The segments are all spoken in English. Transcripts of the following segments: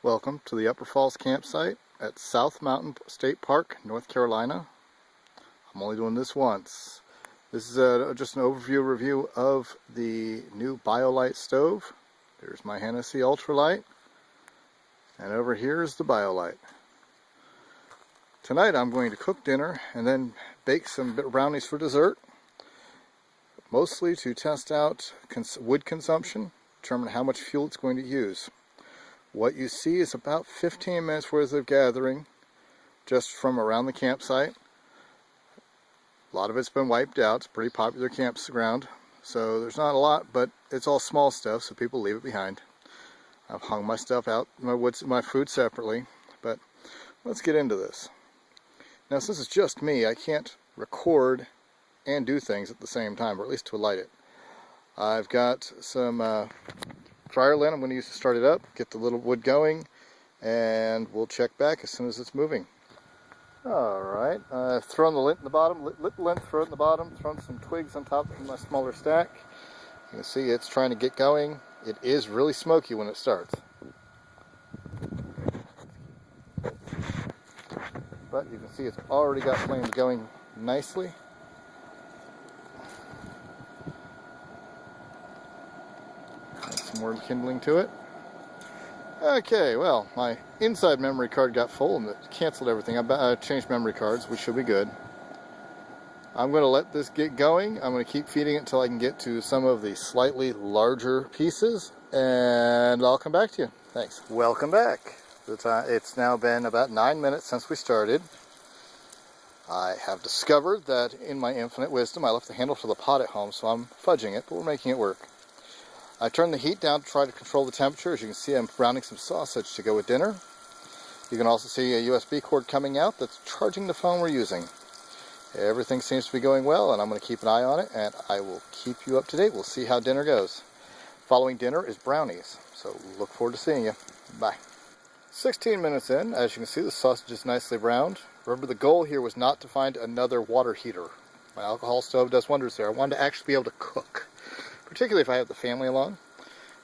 Welcome to the Upper Falls campsite at South Mountain State Park, North Carolina. I'm only doing this once. This is just an overview review of the new BioLite stove. There's my Hennessy Ultralight, and over here is the BioLite. Tonight I'm going to cook dinner and then bake some brownies for dessert, mostly to test out wood consumption, determine how much fuel it's going to use. What you see is about 15 minutes worth of gathering just from around the campsite. A lot of it's been wiped out. It's a pretty popular campground, so there's not a lot, but it's all small stuff, so people leave it behind. I've hung my stuff out, my food separately, but let's get into this. Now, since it's just me, I can't record and do things at the same time, or at least to light it. I've got some dryer lint I'm going to use to start it up, get the little wood going, and we'll check back as soon as it's moving. Alright, I've thrown the lint in the bottom, lit the lint, throw it in the bottom, thrown some twigs on top of my smaller stack. You can see it's trying to get going. It is really smoky when it starts, but you can see it's already got flames going nicely. More kindling to it. Okay, well, my inside memory card got full and it canceled everything. I changed memory cards, which should be good. I'm going to let this get going. I'm going to keep feeding it until I can get to some of the slightly larger pieces, and I'll come back to you. Thanks. Welcome back. It's now been about 9 minutes since we started. I have discovered that in my infinite wisdom I left the handle for the pot at home, so I'm fudging it, but we're making it work. I turned the heat down to try to control the temperature. As you can see, I'm browning some sausage to go with dinner. You can also see a USB cord coming out that's charging the phone we're using. Everything seems to be going well, and I'm going to keep an eye on it, and I will keep you up to date. We'll see how dinner goes. Following dinner is brownies, so look forward to seeing you. Bye. 16 minutes in, as you can see, the sausage is nicely browned. Remember, the goal here was not to find another water heater. My alcohol stove does wonders there. I wanted to actually be able to cook, particularly if I have the family along.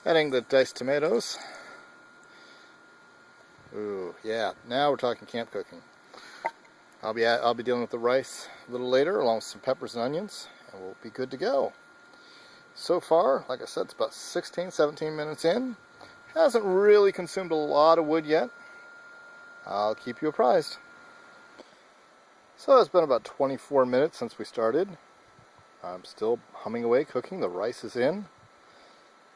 Adding the diced tomatoes. Ooh, yeah, now we're talking camp cooking. I'll be dealing with the rice a little later, along with some peppers and onions, and we'll be good to go. So far, like I said, it's about 16, 17 minutes in. Hasn't really consumed a lot of wood yet. I'll keep you apprised. So it's been about 24 minutes since we started. I'm still humming away cooking. The rice is in.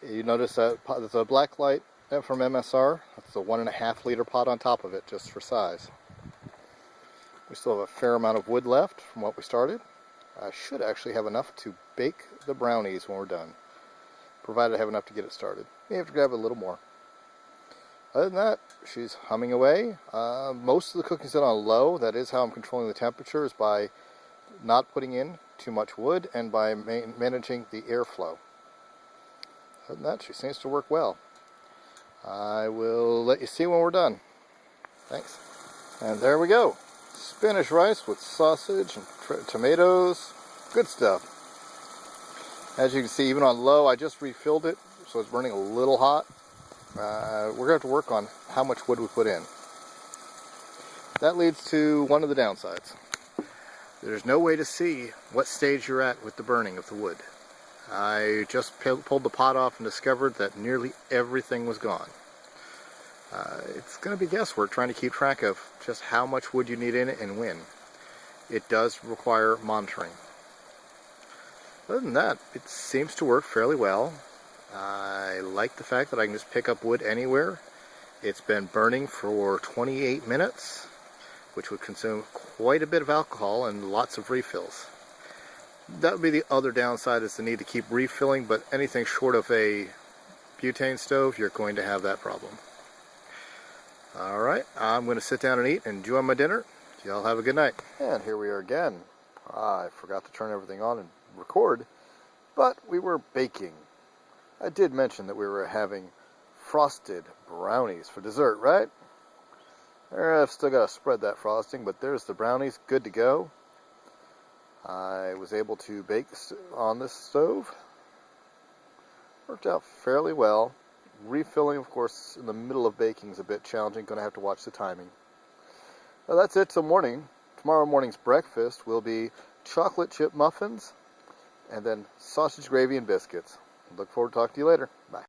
You notice that there's a black light from MSR. That's a 1.5 liter pot on top of it, just for size. We still have a fair amount of wood left from what we started. I should actually have enough to bake the brownies when we're done, provided I have enough to get it started. May have to grab a little more. Other than that, she's humming away. Most of the cooking's done on low. That is how I'm controlling the temperature, is by not putting in too much wood and by managing the airflow. Other than that, she seems to work well. I will let you see when we're done. Thanks. And there we go. Spanish rice with sausage and tomatoes. Good stuff. As you can see, even on low, I just refilled it, so it's burning a little hot. We're going to have to work on how much wood we put in. That leads to one of the downsides. There's no way to see what stage you're at with the burning of the wood. I just pulled the pot off and discovered that nearly everything was gone. It's going to be guesswork trying to keep track of just how much wood you need in it and when. It does require monitoring. Other than that, it seems to work fairly well. I like the fact that I can just pick up wood anywhere. It's been burning for 28 minutes, which would consume quite a bit of alcohol and lots of refills. That would be the other downside, is the need to keep refilling, but anything short of a butane stove, you're going to have that problem. Alright, I'm going to sit down and eat and enjoy my dinner. Y'all have a good night. And here we are again. I forgot to turn everything on and record, but we were baking. I did mention that we were having frosted brownies for dessert, right? I've still got to spread that frosting, but there's the brownies, good to go. I was able to bake on this stove. Worked out fairly well. Refilling, of course, in the middle of baking is a bit challenging. Going to have to watch the timing. Well, that's it till morning. Tomorrow morning's breakfast will be chocolate chip muffins and then sausage gravy and biscuits. Look forward to talking to you later. Bye.